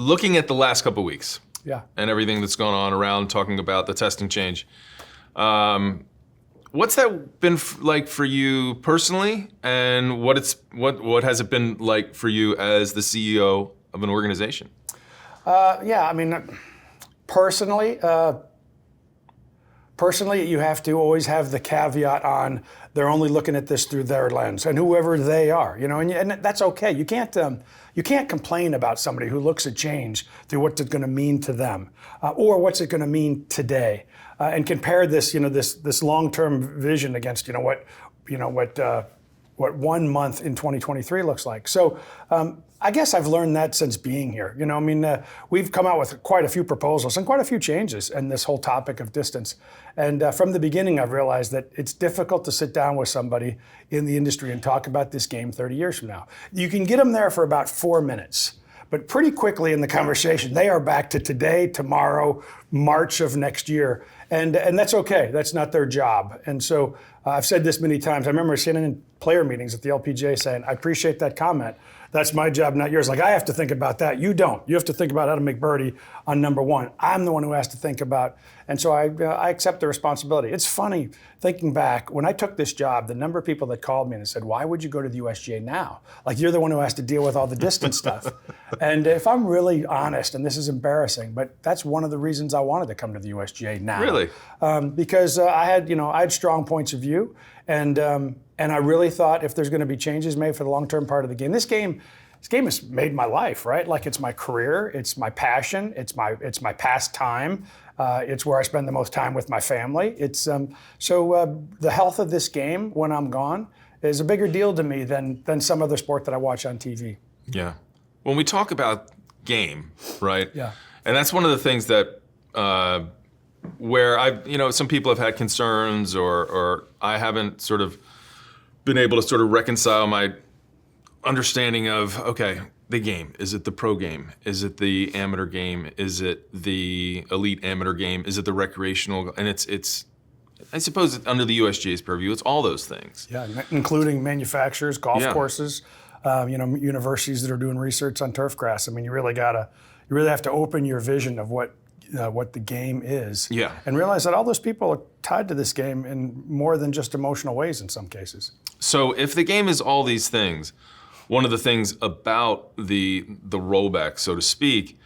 looking at the last couple of weeks, Yeah. and everything that's gone on around talking about the testing change, what's that been like for you personally, and what has it been like for you as the CEO of an organization? Yeah, I mean, personally, you have to always have the caveat on they're only looking at this through their lens, and whoever they are, and that's okay. You can't complain about somebody who looks at change through what's it going to mean to them, or what's it going to mean today, and compare this, this long-term vision against, what 1 month in 2023 looks like. So I guess I've learned that since being here. We've come out with quite a few proposals and quite a few changes in this whole topic of distance. And from the beginning, I've realized that it's difficult to sit down with somebody in the industry and talk about this game 30 years from now. You can get them there for about 4 minutes. But pretty quickly in the conversation, they are back to today, tomorrow, March of next year. And that's okay. That's not their job. And so I've said this many times. I remember sitting in player meetings at the LPGA saying, I appreciate that comment. That's my job, not yours. Like, I have to think about that. You don't. You have to think about how to make birdie on number one. I'm the one who has to think about. And so I accept the responsibility. It's funny, thinking back, when I took this job, the number of people that called me and said, why would you go to the USGA now? Like, you're the one who has to deal with all the distance stuff. And if I'm really honest, and this is embarrassing, but that's one of the reasons I wanted to come to the USGA now. Really? Because I had strong points of view, and I really thought if there's going to be changes made for the long-term part of the game, this game has made my life, right? Like, it's my career, it's my passion, it's my pastime, it's where I spend the most time with my family. It's so the health of this game when I'm gone is a bigger deal to me than some other sport that I watch on TV. Yeah. When we talk about game, right? Yeah. And that's one of the things that where some people have had concerns, or I haven't sort of been able to sort of reconcile my understanding of, okay, the game. Is it the pro game? Is it the amateur game? Is it the elite amateur game? Is it the recreational? And it's I suppose under the USGA's purview, it's all those things. Yeah, including manufacturers, golf courses, universities that are doing research on turf grass. I mean, you really have to open your vision of what the game is, and realize that all those people are tied to this game in more than just emotional ways in some cases. So if the game is all these things, one of the things about the rollback, so to speak,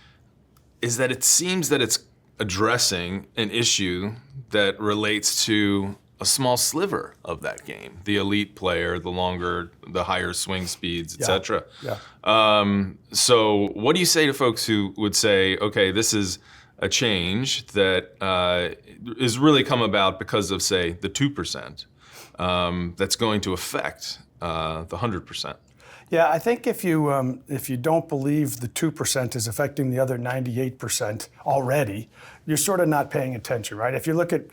is that it seems that it's addressing an issue that relates to a small sliver of that game, the elite player, the higher swing speeds, et cetera. Yeah. So what do you say to folks who would say, okay, this is a change that is really come about because of, say, the 2% that's going to affect the 100%? Yeah, I think if you don't believe the 2% is affecting the other 98% already, you're sort of not paying attention, right? If you look at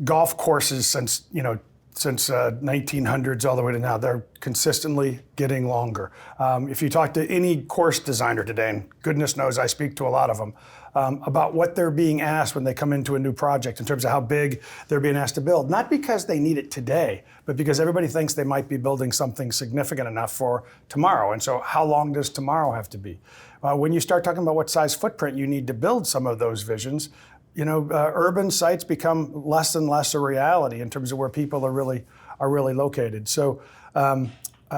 golf courses since 1900s all the way to now, they're consistently getting longer. If you talk to any course designer today, and goodness knows I speak to a lot of them, about what they're being asked when they come into a new project in terms of how big they're being asked to build, not because they need it today, but because everybody thinks they might be building something significant enough for tomorrow. And so how long does tomorrow have to be? When you start talking about what size footprint you need to build some of those visions, urban sites become less and less a reality in terms of where people are really located. So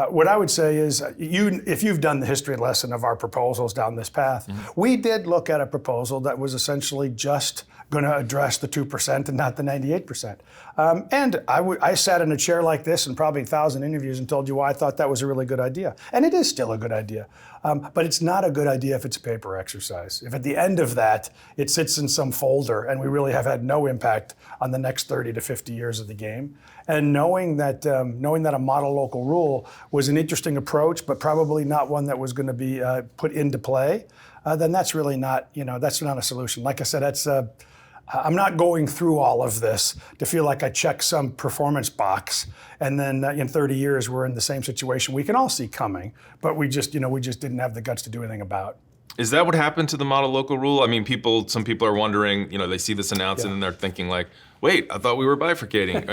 what I would say is, if you've done the history lesson of our proposals down this path, we did look at a proposal that was essentially just going to address the 2% and not the 98%. And I sat in a chair like this in probably 1,000 interviews and told you why I thought that was a really good idea. And it is still a good idea. But it's not a good idea if it's a paper exercise. If at the end of that, it sits in some folder and we really have had no impact on the next 30 to 50 years of the game. And knowing that a model local rule was an interesting approach, but probably not one that was going to be put into play, then that's really not, that's not a solution. Like I said, I'm not going through all of this to feel like I checked some performance box and then in 30 years we're in the same situation we can all see coming, but we just didn't have the guts to do anything about. Is that what happened to the model local rule? I mean, some people are wondering, they see this announcement and they're thinking like, wait, I thought we were bifurcating.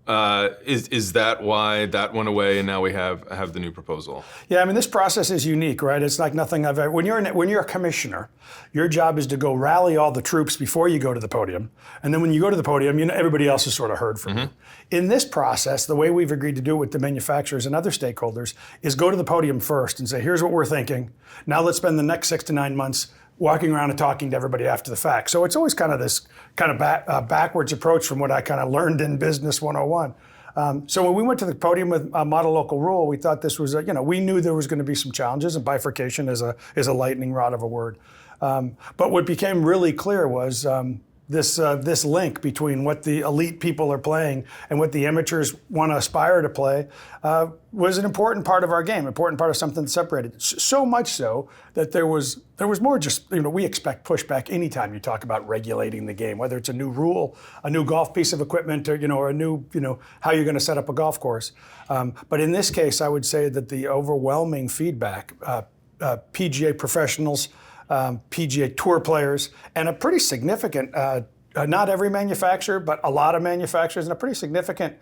Is that why that went away and now we have the new proposal? Yeah, I mean, this process is unique, right? It's like nothing I've ever. When you're a commissioner, your job is to go rally all the troops before you go to the podium, and then when you go to the podium, everybody else has sort of heard from you. In this process, the way we've agreed to do it with the manufacturers and other stakeholders is go to the podium first and say, here's what we're thinking. Now let's spend the next 6 to 9 months walking around and talking to everybody after the fact. So it's always kind of this kind of backwards approach from what I kind of learned in Business 101. So when we went to the podium with model local rule, we thought this was, we knew there was going to be some challenges, and bifurcation is a lightning rod of a word. But what became really clear was this link between what the elite people are playing and what the amateurs want to aspire to play was an important part of our game, important part of something that separated. So much so that there was more just, we expect pushback anytime you talk about regulating the game, whether it's a new rule, a new golf piece of equipment, or a new, how you're going to set up a golf course. But in this case, I would say that the overwhelming feedback, PGA professionals, PGA Tour players, and a pretty significant, not every manufacturer, but a lot of manufacturers, and a pretty significant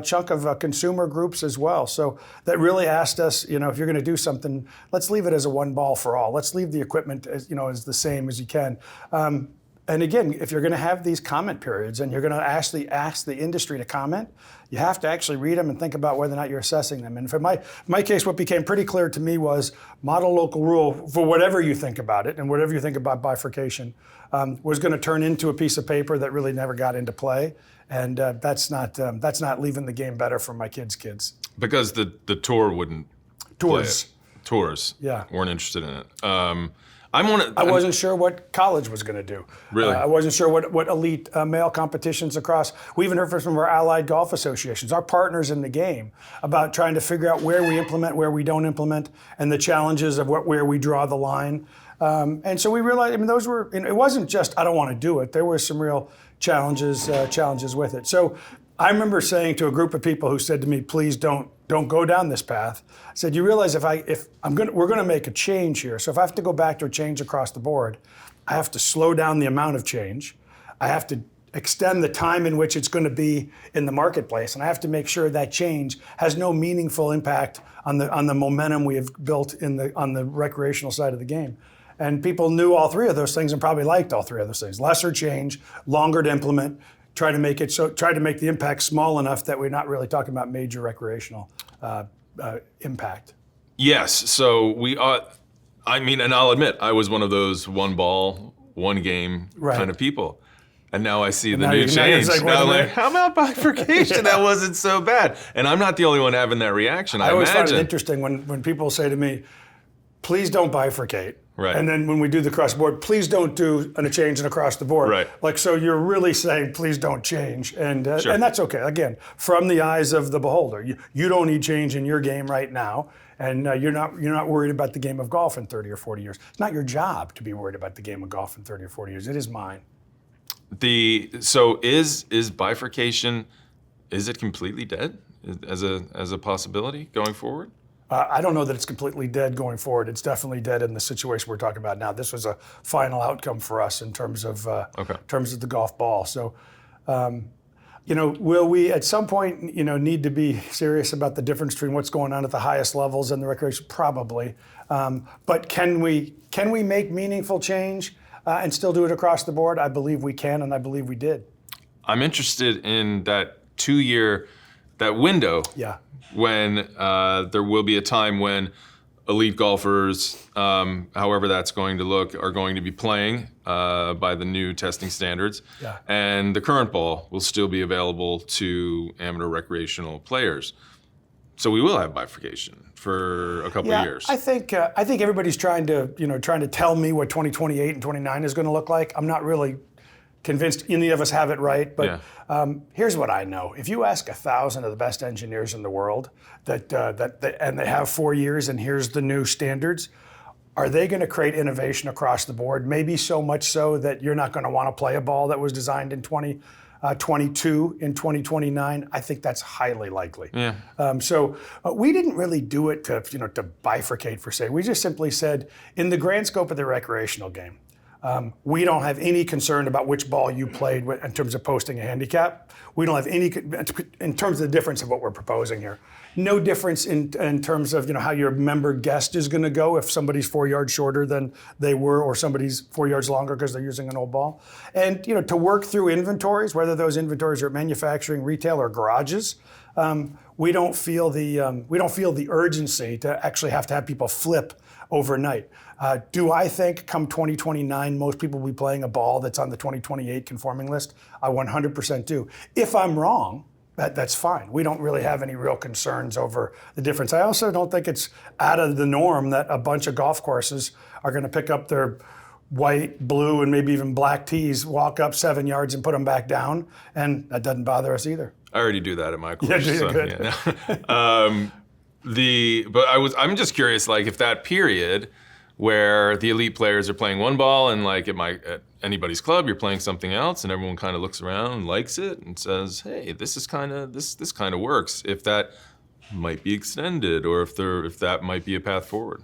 chunk of consumer groups as well. So that really asked us, if you're going to do something, let's leave it as a one ball for all. Let's leave the equipment as the same as you can. And again, if you're going to have these comment periods and you're going to actually ask the industry to comment, you have to actually read them and think about whether or not you're assessing them. And for my case, what became pretty clear to me was model local rule, for whatever you think about it and whatever you think about bifurcation, was going to turn into a piece of paper that really never got into play. And that's not leaving the game better for my kids' Because the tour wouldn't Tours. play it. Tours. Yeah. Weren't interested in it. I wasn't sure what college was going to do. Really? I wasn't sure what elite male competitions across. We even heard from some of our allied golf associations, our partners in the game, about trying to figure out where we implement, where we don't implement, and the challenges of where we draw the line. And so we realized, those were. It wasn't just I don't want to do it. There were some real challenges with it. So I remember saying to a group of people who said to me, "Please don't go down this path." I said, "You realize we're going to make a change here. So if I have to go back to a change across the board, I have to slow down the amount of change. I have to extend the time in which it's going to be in the marketplace, and I have to make sure that change has no meaningful impact on the momentum we have built on the recreational side of the game." And people knew all three of those things and probably liked all three of those things. Lesser change, longer to implement. Try to make the impact small enough that we're not really talking about major recreational impact. Yes. So we are. And I'll admit, I was one of those one ball, one game kind of people. And now I see the new change. Now I'm like, how about bifurcation? That wasn't so bad. And I'm not the only one having that reaction. I always imagine. find it interesting when people say to me, please don't bifurcate. Right. And then when we do the cross board, please don't do a change and across the board. Right. So you're really saying, please don't change. And Sure. and that's okay. Again, from the eyes of the beholder. You don't need change in your game right now. And you're not worried about the game of golf in 30 or 40 years. It's not your job to be worried about the game of golf in 30 or 40 years. It is mine. So is bifurcation, is it completely dead as a possibility going forward? I don't know that it's completely dead going forward. It's definitely dead in the situation we're talking about now. This was a final outcome for us in terms of the golf ball. So, will we at some point, need to be serious about the difference between what's going on at the highest levels and the recreation? Probably. But can we make meaningful change and still do it across the board? I believe we can, and I believe we did. I'm interested in that 2-year, that window. Yeah. When there will be a time when elite golfers, however that's going to look, are going to be playing by the new testing standards. Yeah. And the current ball will still be available to amateur recreational players. So we will have bifurcation for a couple of years. I think everybody's trying to tell me what 2028 and 29 is going to look like. I'm not really convinced any of us have it right, but here's what I know. If you ask 1,000 of the best engineers in the world and they have 4 years and here's the new standards, are they going to create innovation across the board? Maybe so much so that you're not going to want to play a ball that was designed in 2022 in 2029. I think that's highly likely. Yeah. So we didn't really do it to bifurcate per se. We just simply said, in the grand scope of the recreational game, We don't have any concern about which ball you played in terms of posting a handicap. We don't have any, in terms of the difference of what we're proposing here. No difference in terms of how your member guest is going to go if somebody's 4 yards shorter than they were, or somebody's 4 yards longer because they're using an old ball. And to work through inventories, whether those inventories are at manufacturing, retail, or garages, we don't feel the urgency to actually have to have people flip overnight. Do I think come 2029, most people will be playing a ball that's on the 2028 conforming list? I 100% do. If I'm wrong, that's fine. We don't really have any real concerns over the difference. I also don't think it's out of the norm that a bunch of golf courses are going to pick up their white, blue, and maybe even black tees, walk up 7 yards and put them back down, and that doesn't bother us either. I already do that at my course. Yeah, so, good. Yeah, no. I'm just curious, like if that period where the elite players are playing one ball and like at anybody's club you're playing something else and everyone kind of looks around and likes it and says, hey, this kind of works. If that might be extended, or if that might be a path forward.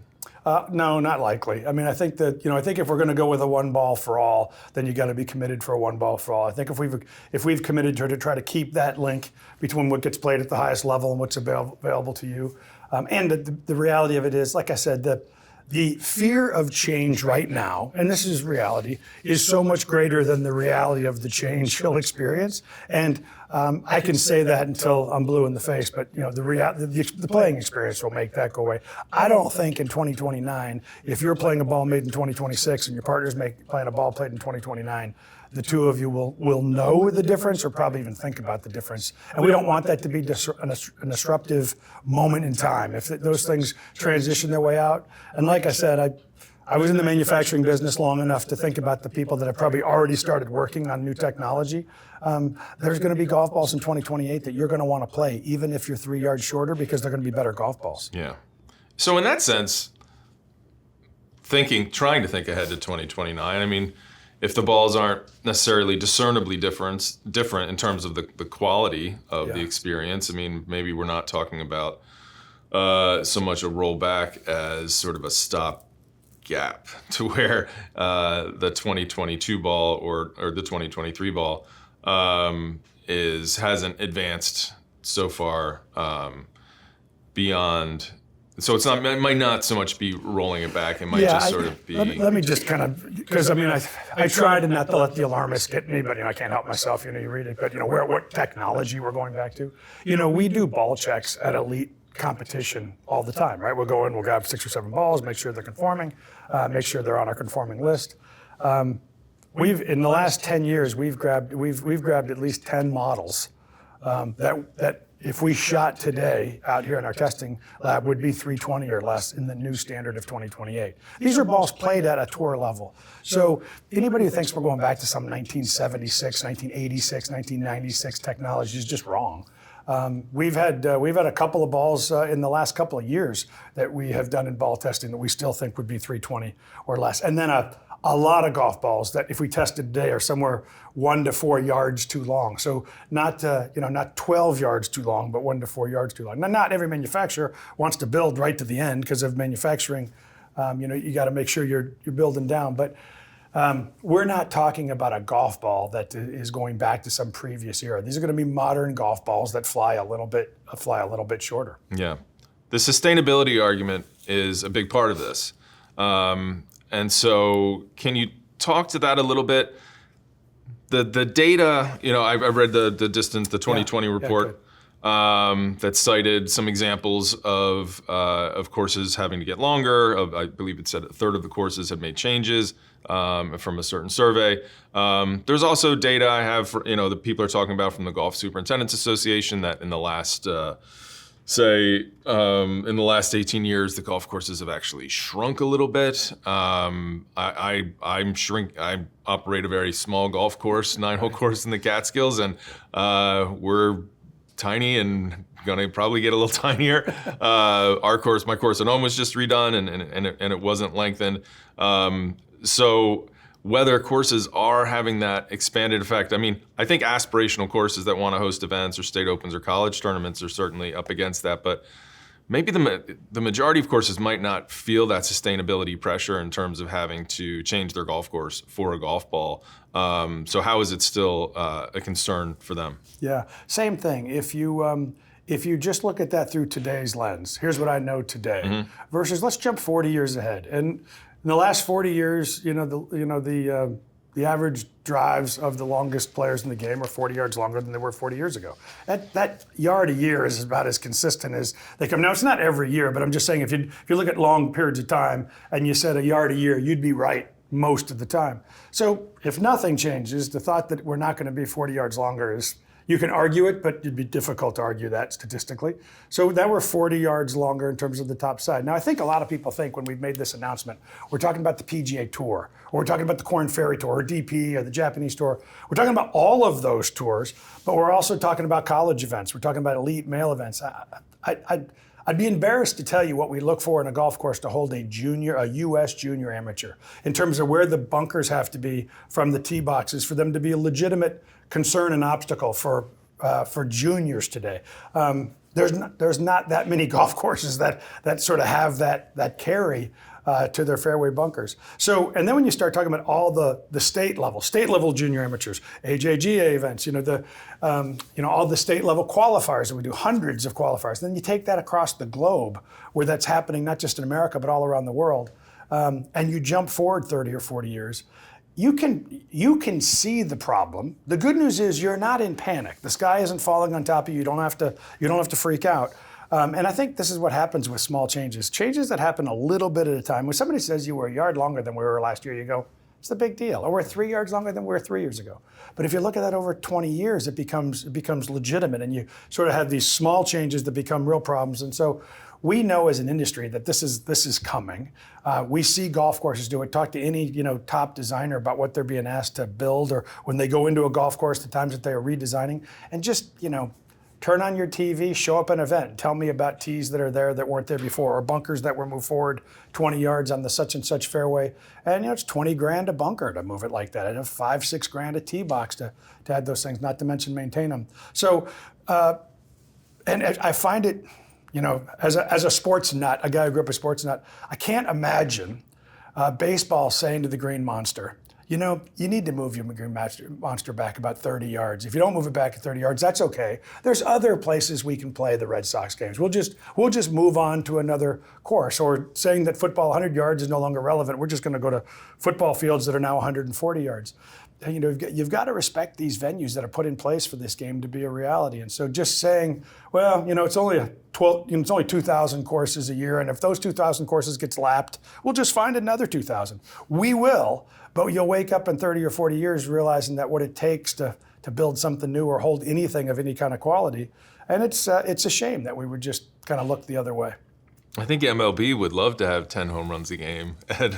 No, not likely. I mean, I think if we're going to go with a one ball for all, then you got to be committed for a one ball for all. I think if we've committed to try to keep that link between what gets played at the highest level and what's available to you, and the reality of it is, like I said, the fear of change right now, and this is reality, is so much greater than the reality of the change you'll experience. And I can say that until I'm blue in the face, but the playing experience will make that go away. I don't think in 2029, if you're playing a ball made in 2026 and your partner's playing a ball played in 2029, the two of you will know the difference, or probably even think about the difference. And we don't want that to be a disruptive moment in time. If those things transition their way out, and like I said, I was in the manufacturing business long enough to think about the people that have probably already started working on new technology. There's going to be golf balls in 2028 that you're going to want to play, even if you're 3 yards shorter, because they're going to be better golf balls. Yeah. So in that sense, trying to think ahead to 2029, I mean, if the balls aren't necessarily discernibly different in terms of the quality of the experience, I mean, maybe we're not talking about so much a rollback as sort of a stop gap to where the 2022 ball or the 2023 ball hasn't advanced so far beyond. So it might not so much be rolling it back. It might just sort of be. Let me just kind of, because I mean, I tried to not to let the alarmists get me, but I can't help myself. You read it, but what technology we're going back to. We do ball checks at elite competition all the time, right? We'll go in, we'll grab 6 or 7 balls, make sure they're conforming, make sure they're on our conforming list. In the last 10 years, we've grabbed at least 10 models that if we shot today out here in our testing lab would be 320 or less in the new standard of 2028. These are balls played at a tour level. So anybody who thinks we're going back to some 1976, 1986, 1996 technology is just wrong. We've had a couple of balls in the last couple of years that we have done in ball testing that we still think would be 320 or less. And then a lot of golf balls that if we tested today are somewhere 1 to 4 yards too long. So not 12 yards too long, but 1 to 4 yards too long. Now, not every manufacturer wants to build right to the end because of manufacturing. You got to make sure you're building down. But we're not talking about a golf ball that is going back to some previous era. These are going to be modern golf balls that fly a little bit shorter. Yeah, the sustainability argument is a big part of this. And so can you talk to that a little bit? The data, I read the 2020 report that cited some examples of courses having to get longer. I believe it said a third of the courses had made changes from a certain survey. There's also data I have, that people are talking about from the Golf Superintendents Association that in the last in the last 18 years, the golf courses have actually shrunk a little bit. I operate a very small golf course, 9-hole course in the Catskills, and we're tiny and gonna probably get a little tinier. My course at home was just redone, and it wasn't lengthened. So whether courses are having that expanded effect, I mean, I think aspirational courses that want to host events or state opens or college tournaments are certainly up against that. But maybe the majority of courses might not feel that sustainability pressure in terms of having to change their golf course for a golf ball. So how is it still a concern for them? Yeah, same thing. If you just look at that through today's lens, here's what I know today, versus let's jump 40 years ahead. And in the last 40 years, the average drives of the longest players in the game are 40 yards longer than they were 40 years ago. That yard a year is about as consistent as they come. Now, it's not every year, but I'm just saying if you look at long periods of time and you said a yard a year, you'd be right most of the time. So if nothing changes, the thought that we're not going to be 40 yards longer is, you can argue it, but it'd be difficult to argue that statistically. So that we're 40 yards longer in terms of the top side. Now, I think a lot of people think when we've made this announcement, we're talking about the PGA Tour, or we're talking about the Coyne Ferry Tour, or DP, or the Japanese Tour. We're talking about all of those tours, but we're also talking about college events. We're talking about elite male events. I'd be embarrassed to tell you what we look for in a golf course to hold a U.S. junior amateur, in terms of where the bunkers have to be from the tee boxes for them to be a legitimate concern and obstacle for juniors today. There's not that many golf courses that sort of have that carry to their fairway bunkers. So, and then when you start talking about all the state level junior amateurs, AJGA events, all the state level qualifiers that we do, hundreds of qualifiers. Then you take that across the globe, where that's happening not just in America but all around the world, and you jump forward 30 or 40 years. You can see the problem. The good news is you're not in panic. The sky isn't falling on top of you. You don't have to freak out. And I think this is what happens with small changes. Changes that happen a little bit at a time. When somebody says you were a yard longer than we were last year, you go, it's the big deal. Or we're 3 yards longer than we were 3 years ago. But if you look at that over 20 years, it becomes legitimate, and you sort of have these small changes that become real problems. And so we know as an industry that this is coming. We see golf courses do it. Talk to any top designer about what they're being asked to build, or when they go into a golf course, the times that they are redesigning, and just turn on your TV, show up an event, and tell me about tees that are there that weren't there before, or bunkers that were moved forward 20 yards on the such and such fairway. And it's $20,000 a bunker to move it like that, and $5-6 a tee box to add those things, not to mention maintain them. So, and I find it, as a sports nut, a guy who grew up a sports nut, I can't imagine baseball saying to the green monster, you need to move your green monster back about 30 yards. If you don't move it back at 30 yards, that's okay. There's other places we can play the Red Sox games. We'll just move on to another course. Or saying that football 100 yards is no longer relevant. We're just going to go to football fields that are now 140 yards. You've got to respect these venues that are put in place for this game to be a reality. And so just saying, well, it's only 2,000 courses a year, and if those 2,000 courses gets lapped, we'll just find another 2,000. We will, but you'll wake up in 30 or 40 years realizing that what it takes to build something new or hold anything of any kind of quality, and it's a shame that we would just kind of look the other way. I think MLB would love to have 10 home runs a game in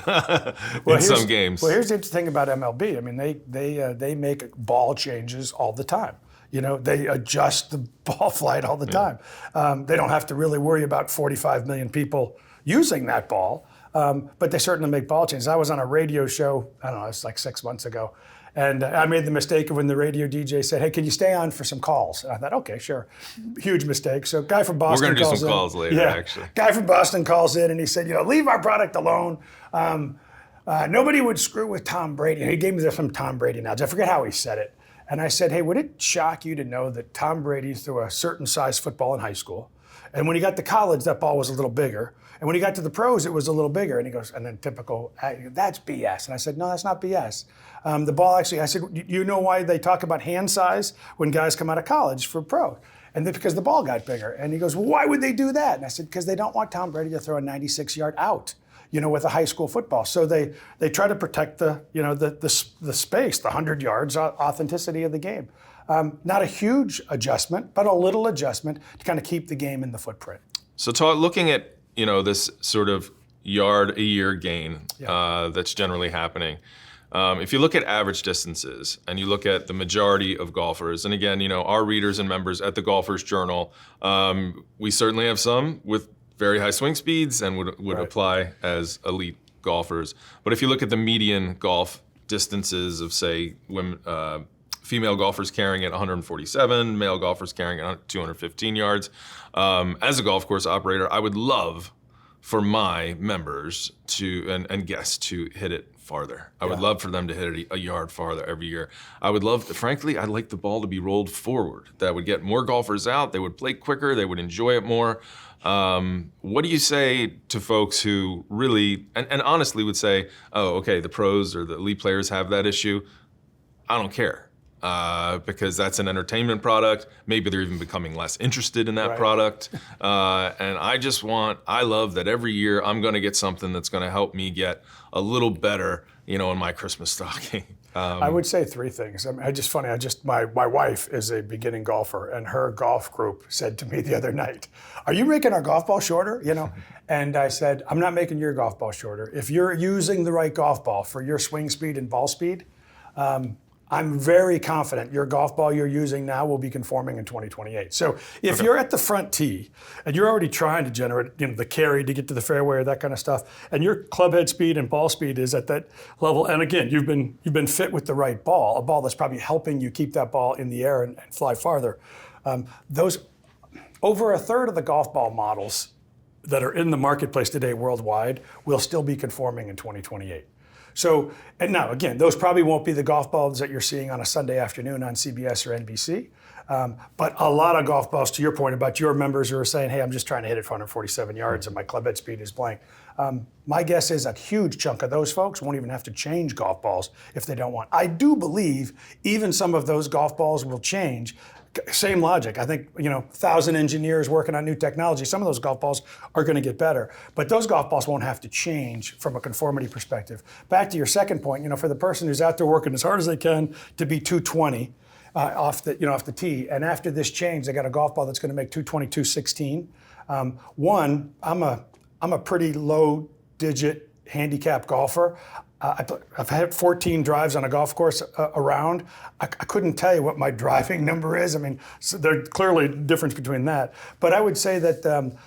some games. Well, here's the interesting thing about MLB. I mean, they make ball changes all the time. They adjust the ball flight all the time. They don't have to really worry about 45 million people using that ball, but they certainly make ball changes. I was on a radio show, I don't know, it's like 6 months ago, and I made the mistake of when the radio DJ said, hey, can you stay on for some calls? And I thought, okay, sure. Huge mistake. So guy from Boston calls in. We're going to do some calls later, actually. Guy from Boston calls in and he said, leave our product alone. Nobody would screw with Tom Brady. And he gave me some Tom Brady knowledge. I forget how he said it. And I said, hey, would it shock you to know that Tom Brady threw a certain size football in high school? And when he got to college, that ball was a little bigger. And when he got to the pros, it was a little bigger. And he goes, and then typical, that's BS. And I said, no, that's not BS. The ball actually, I said, you know why they talk about hand size when guys come out of college for pro? And then because the ball got bigger. And he goes, well, why would they do that? And I said, because they don't want Tom Brady to throw a 96-yard out, with a high school football. So they try to protect the space, the 100 yards, authenticity of the game. Not a huge adjustment, but a little adjustment to kind of keep the game in the footprint. So looking at, this sort of yard a year gain that's generally happening. If you look at average distances and you look at the majority of golfers, and again, our readers and members at the Golfers Journal, we certainly have some with very high swing speeds and would right. apply as elite golfers. But if you look at the median golf distances of, say, women, female golfers carrying at 147, male golfers carrying at 215 yards. As a golf course operator, I would love for my members and guests to hit it farther. I would love for them to hit it a yard farther every year. I would love, frankly, I'd like the ball to be rolled forward. That would get more golfers out. They would play quicker. They would enjoy it more. What do you say to folks who really, and honestly would say, oh, okay, the pros or the elite players have that issue. I don't care. Because that's an entertainment product. Maybe they're even becoming less interested in that product. And I love that every year I'm gonna get something that's gonna help me get a little better, in my Christmas stocking. I would say three things. I mean, my wife is a beginning golfer, and her golf group said to me the other night, "Are you making our golf ball shorter?" And I said, "I'm not making your golf ball shorter. If you're using the right golf ball for your swing speed and ball speed, I'm very confident your golf ball you're using now will be conforming in 2028. So if you're at the front tee and you're already trying to generate the carry to get to the fairway or that kind of stuff, and your club head speed and ball speed is at that level, and again, you've been fit with the right ball, a ball that's probably helping you keep that ball in the air and fly farther. Those over a third of the golf ball models that are in the marketplace today worldwide will still be conforming in 2028. So, and now again, those probably won't be the golf balls that you're seeing on a Sunday afternoon on CBS or NBC. But a lot of golf balls, to your point about your members who are saying, hey, I'm just trying to hit it for 147 yards and my club head speed is blank. My guess is a huge chunk of those folks won't even have to change golf balls if they don't want. I do believe even some of those golf balls will change. Same logic. I think, 1,000 engineers working on new technology, some of those golf balls are going to get better. But those golf balls won't have to change from a conformity perspective. Back to your second point, for the person who's out there working as hard as they can to be 220 off the tee, and after this change, they got a golf ball that's going to make 220, 216. One, I'm a pretty low digit handicap golfer. I've had 14 drives on a golf course around. I couldn't tell you what my driving number is. I mean, so there's clearly a difference between that. But I would say that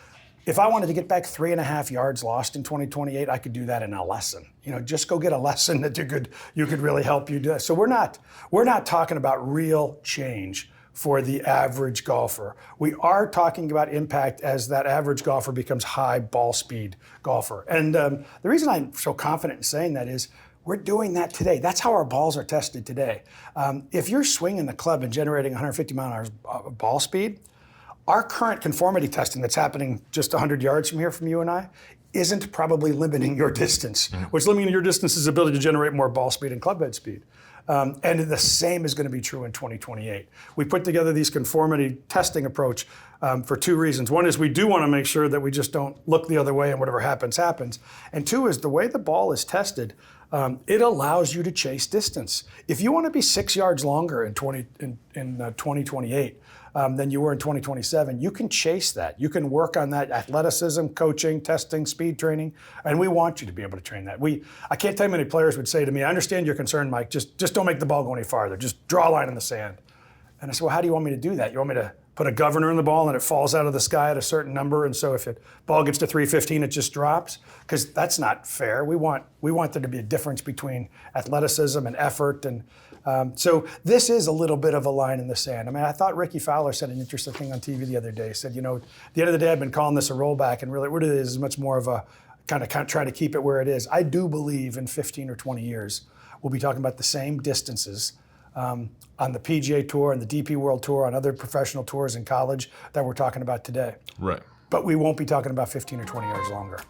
if I wanted to get back 3.5 yards lost in 2028, I could do that in a lesson. Just go get a lesson that you could really help you do that. So we're not talking about real change for the average golfer. We are talking about impact as that average golfer becomes high ball speed golfer. And the reason I'm so confident in saying that is we're doing that today. That's how our balls are tested today. If you're swinging the club and generating 150 mile an hour ball speed, our current conformity testing that's happening just 100 yards from here from you and I isn't probably limiting your distance. What's limiting your distance is the ability to generate more ball speed and club head speed. And the same is going to be true in 2028. We put together these conformity testing approach for two reasons. One is we do want to make sure that we just don't look the other way and whatever happens, happens. And two is the way the ball is tested, it allows you to chase distance. If you want to be 6 yards longer in 2028 than you were in 2027, you can chase that. You can work on that athleticism, coaching, testing, speed training, and we want you to be able to train that. I can't tell you how many players would say to me, I understand your concern, Mike, just don't make the ball go any farther. Just draw a line in the sand. And I said, well, how do you want me to do that? You want me to put a governor in the ball and it falls out of the sky at a certain number, and so if the ball gets to 315, it just drops? Because that's not fair. We want there to be a difference between athleticism and effort, and so this is a little bit of a line in the sand. I mean, I thought Ricky Fowler said an interesting thing on TV the other day. He said, at the end of the day, I've been calling this a rollback, and really what it is much more of a kind of trying to keep it where it is. I do believe in 15 or 20 years, we'll be talking about the same distances on the PGA Tour and the DP World Tour, on other professional tours in college that we're talking about today. Right. But we won't be talking about 15 or 20 yards longer.